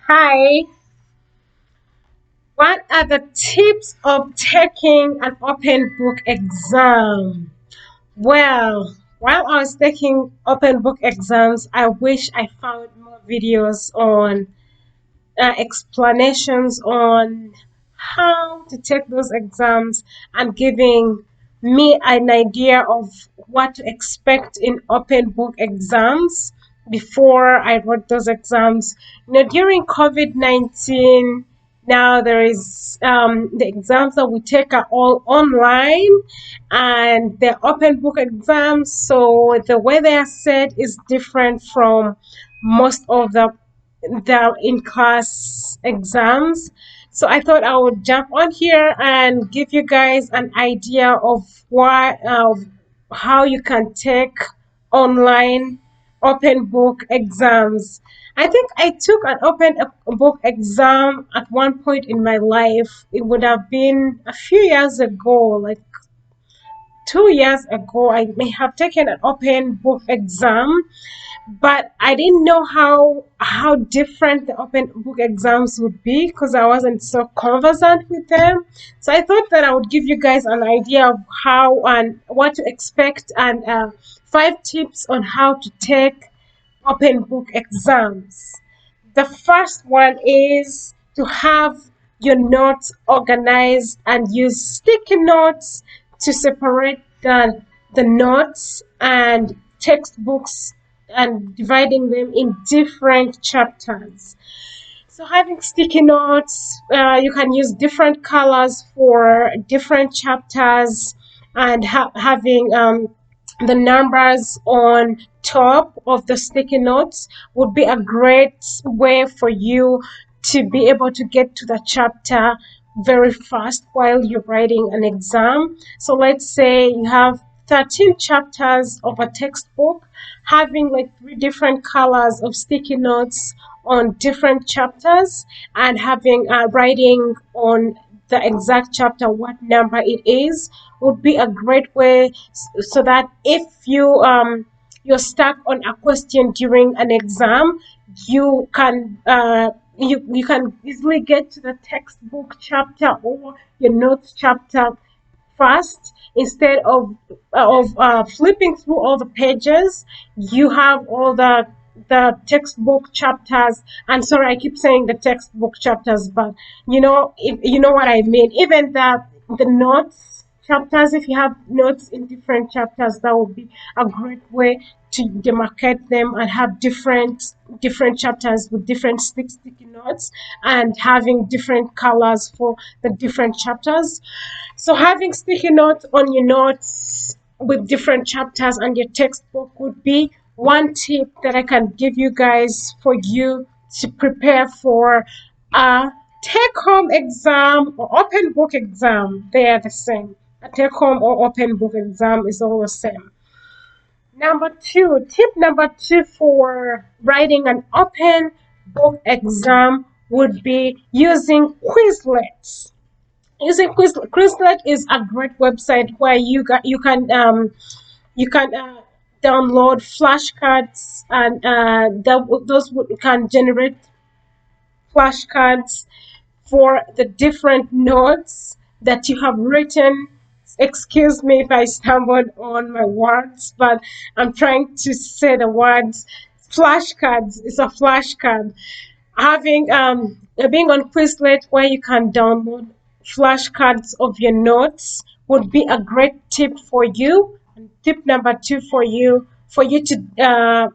Hi, what are the tips of taking an open book exam? Well, while I was taking open book exams, I wish I found more videos on explanations on how to take those exams and giving me an idea of what to expect in open book exams before I wrote those exams. During COVID-19, now there is the exams that we take are all online and they're open book exams. So the way they are set is different from most of the in-class exams. So I thought I would jump on here and give you guys an idea of how you can take online open book exams. I think I took an open book exam at one point in my life. It would have been a few years ago, like 2 years ago. I may have taken an open book exam, but I didn't know how different the open book exams would be because I wasn't so conversant with them. So I thought that I would give you guys an idea of how and what to expect and 5 tips on how to take open book exams. The first one is to have your notes organized and use sticky notes to separate the notes and textbooks and dividing them in different chapters. So having sticky notes, you can use different colors for different chapters and having the numbers on top of the sticky notes would be a great way for you to be able to get to the chapter very fast while you're writing an exam. So let's say you have 13 chapters of a textbook, having like 3 different colors of sticky notes on different chapters and having writing on the exact chapter what number it is would be a great way so that if you're stuck on a question during an exam, you can easily get to the textbook chapter or your notes chapter first instead of flipping through all the pages. You have all the textbook chapters, and sorry I keep saying the textbook chapters, but if you know what I mean, even the notes chapters. If you have notes in different chapters, that would be a great way to demarcate them and have different chapters with different sticky notes and having different colors for the different chapters. So having sticky notes on your notes with different chapters and your textbook would be one tip that I can give you guys for you to prepare for a take-home exam or open book exam. They are the same. A take-home or open book exam is all the same. Tip number two for writing an open book exam would be using Quizlets. Using Quizlet is a great website where you can download flashcards and can generate flashcards for the different notes that you have written. Excuse me if I stumbled on my words, but I'm trying to say the words. Flashcards is a flashcard. Having being on Quizlet where you can download flashcards of your notes would be a great tip for you. And tip number two for you to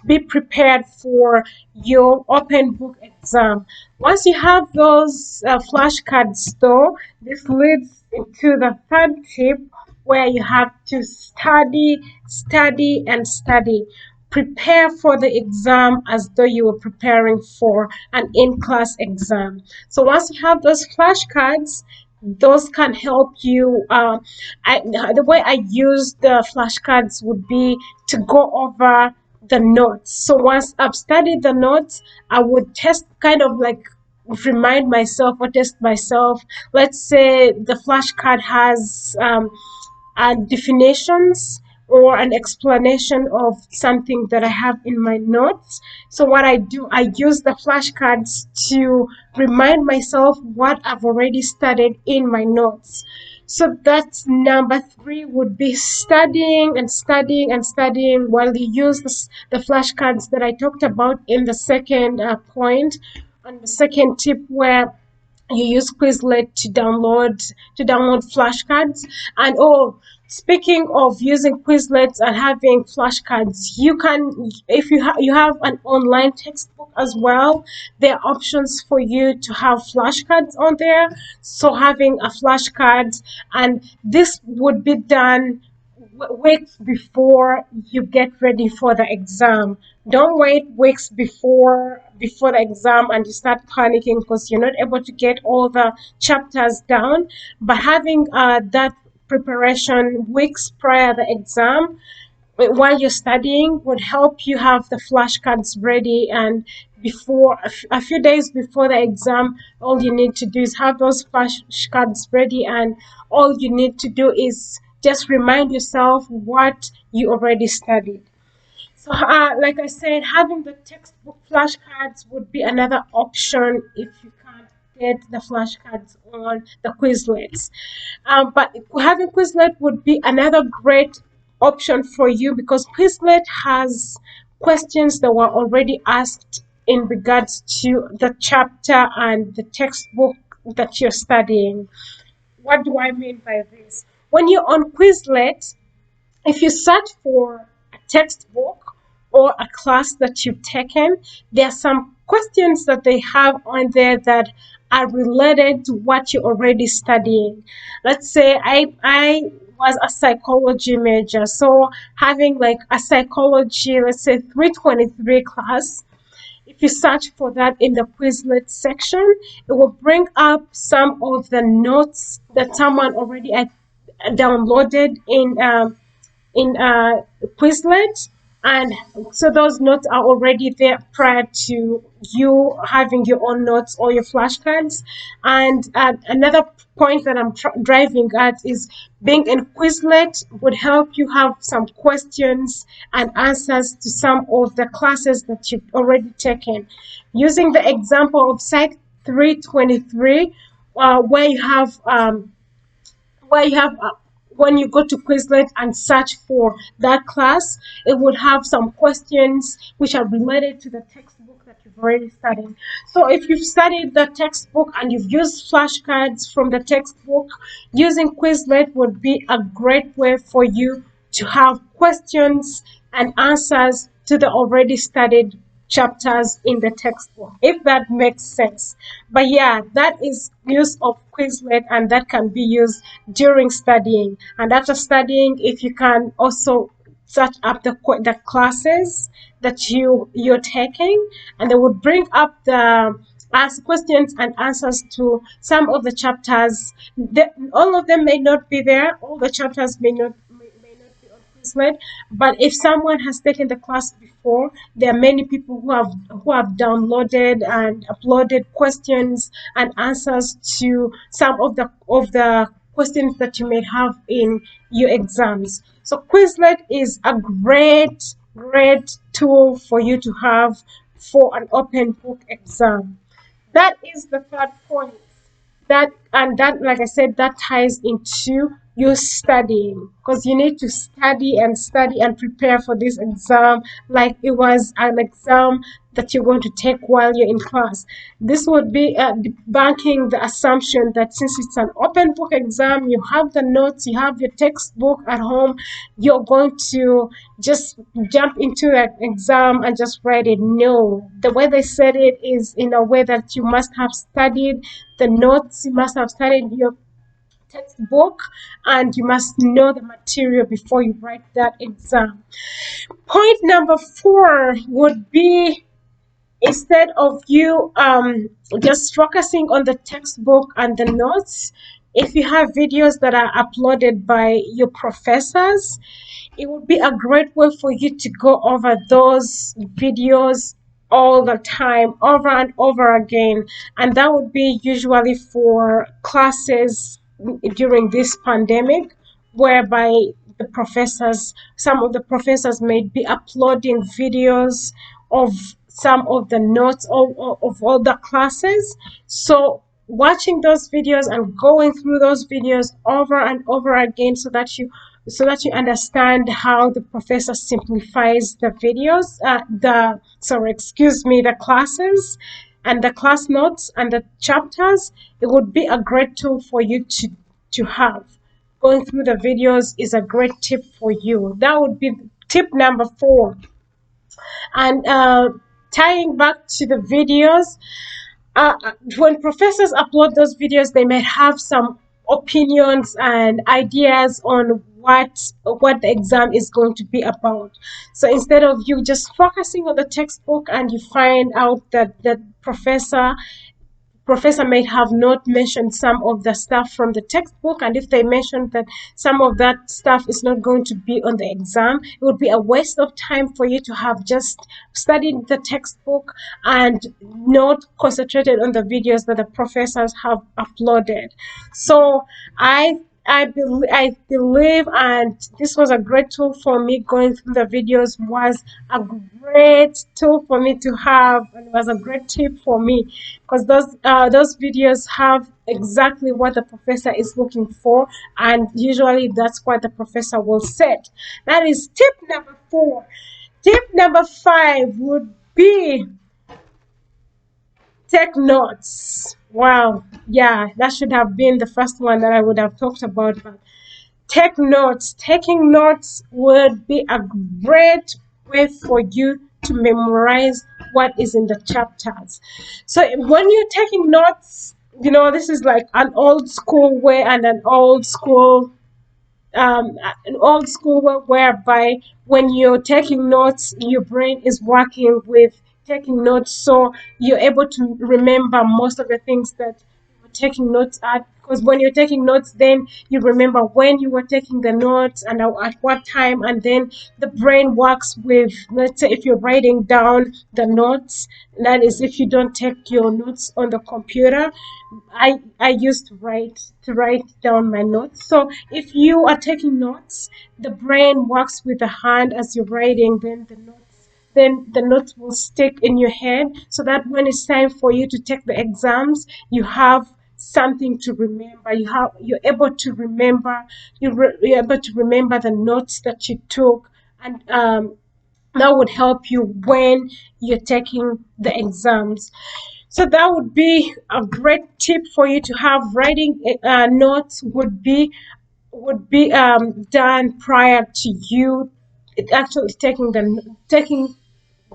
be prepared for your open book exam. Once you have those flashcards, though, this leads into the third tip where you have to study, study, and study. Prepare for the exam as though you were preparing for an in-class exam. So once you have those flashcards, those can help you. The way I use the flashcards would be to go over the notes. So once I've studied the notes, I would test kind of like remind myself or test myself. Let's say the flashcard has definitions or an explanation of something that I have in my notes. So what I do, I use the flashcards to remind myself what I've already studied in my notes. So that's number three, would be studying and studying and studying while you use the flashcards that I talked about in the second point, on the second tip, where you use Quizlet to download flashcards. And oh, speaking of using Quizlets and having flashcards, you can, if you have an online textbook as well, there are options for you to have flashcards on there. So having a flashcard, and this would be done weeks before you get ready for the exam. Don't wait weeks before the exam and you start panicking because you're not able to get all the chapters down. But having that preparation weeks prior the exam, while you're studying, would help you have the flashcards ready, and before a few days before the exam, all you need to do is have those flashcards ready, and all you need to do is just remind yourself what you already studied. So, like I said, having the textbook flashcards would be another option if you can't get the flashcards on the Quizlets. But having Quizlet would be another great option for you, because Quizlet has questions that were already asked in regards to the chapter and the textbook that you're studying. What do I mean by this? When you're on Quizlet, if you search for a textbook or a class that you've taken, there are some questions that they have on there that are related to what you're already studying. Let's say I was a psychology major, so having like a psychology, let's say 323 class, if you search for that in the Quizlet section, it will bring up some of the notes that someone already downloaded in Quizlet, and so those notes are already there prior to you having your own notes or your flashcards. And another point that I'm driving at is being in Quizlet would help you have some questions and answers to some of the classes that you've already taken. Using the example of Psych 323, where you have where you have when you go to Quizlet and search for that class, it would have some questions which are related to the textbook that you've already studied. So if you've studied the textbook and you've used flashcards from the textbook, using Quizlet would be a great way for you to have questions and answers to the already studied chapters in the textbook, if that makes sense. But yeah, that is use of Quizlet, and that can be used during studying. And after studying, if you can also search up the classes that you're taking, and they would bring up the ask questions and answers to some of the chapters. All of them may not be there. All the chapters may not be on Quizlet. But if someone has taken the class before, there are many people who have downloaded and uploaded questions and answers to some of the questions that you may have in your exams. So Quizlet is a great tool for you to have for an open book exam. That is the third point. That, like I said, that ties into you studying, because you need to study and study and prepare for this exam like it was an exam that you're going to take while you're in class. This would be debunking the assumption that since it's an open book exam, you have the notes, you have your textbook at home, you're going to just jump into that exam and just write it. No, the way they said it is in a way that you must have studied the notes, you must have studied your textbook, and you must know the material before you write that exam. Point number four would be, instead of you just focusing on the textbook and the notes, if you have videos that are uploaded by your professors, it would be a great way for you to go over those videos all the time, over and over again. And that would be usually for classes during this pandemic, whereby some of the professors may be uploading videos of some of the notes of all the classes. So watching those videos and going through those videos over and over again, so that you understand how the professor simplifies the videos, the classes and the class notes and the chapters. It would be a great tool for you to have. Going through the videos is a great tip for you. That would be tip number 4. And tying back to the videos, when professors upload those videos, they may have some opinions and ideas on what the exam is going to be about. So instead of you just focusing on the textbook, and you find out that the professor may have not mentioned some of the stuff from the textbook, and if they mentioned that some of that stuff is not going to be on the exam, it would be a waste of time for you to have just studied the textbook and not concentrated on the videos that the professors have uploaded. So I believe, and this was a great tool for me. Going through the videos was a great tool for me to have, and it was a great tip for me, because those videos have exactly what the professor is looking for, and usually that's what the professor will set. That is tip number 4. Tip number 5 would be take notes. Wow, yeah, that should have been the first one that I would have talked about. But take notes. Taking notes would be a great way for you to memorize what is in the chapters. So when you're taking notes, this is like an old school way and an old school way, whereby when you're taking notes, your brain is working with taking notes, so you're able to remember most of the things that you're taking notes at. Because when you're taking notes, then you remember when you were taking the notes and at what time, and then the brain works with, let's say, if you're writing down the notes, that is, if you don't take your notes on the computer. I used to write down my notes. So if you are taking notes, the brain works with the hand as you're writing, then the notes will stick in your head, so that when it's time for you to take the exams, you have something to remember. You're able to remember. You're able to remember the notes that you took, and that would help you when you're taking the exams. So that would be a great tip for you to have. Writing notes would be done prior to you actually taking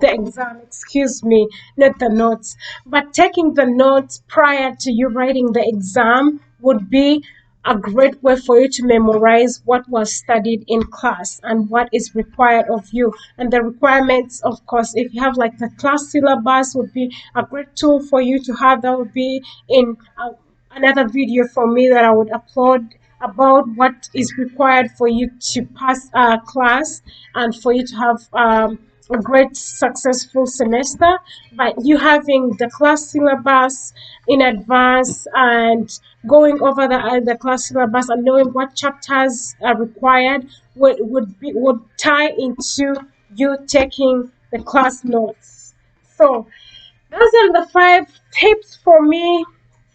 the exam, excuse me, not the notes. But taking the notes prior to you writing the exam would be a great way for you to memorize what was studied in class and what is required of you. And the requirements, of course, if you have like the class syllabus, would be a great tool for you to have. That would be in another video for me that I would upload about what is required for you to pass a class and for you to have a great successful semester. By you having the class syllabus in advance and going over the class syllabus and knowing what chapters are required would tie into you taking the class notes. So those are the 5 tips for me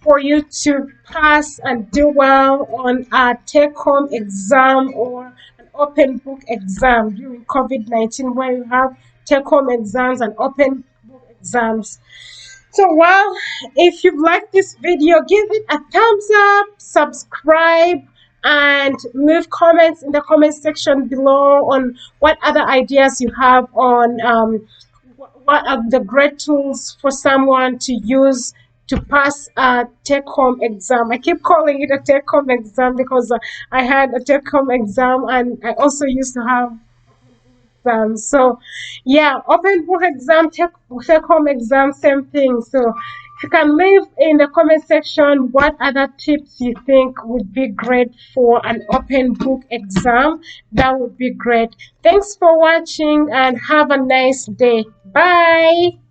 for you to pass and do well on a take-home exam or an open book exam during COVID-19, where you have take-home exams and open book exams. So, well, if you've liked this video, give it a thumbs up, subscribe, and leave comments in the comment section below on what other ideas you have on what are the great tools for someone to use to pass a take-home exam. I keep calling it a take-home exam because I had a take-home exam, and I also used to have exams. So yeah, open book exam, take-home exam, same thing. So if you can leave in the comment section what other tips you think would be great for an open book exam, that would be great. Thanks for watching and have a nice day. Bye.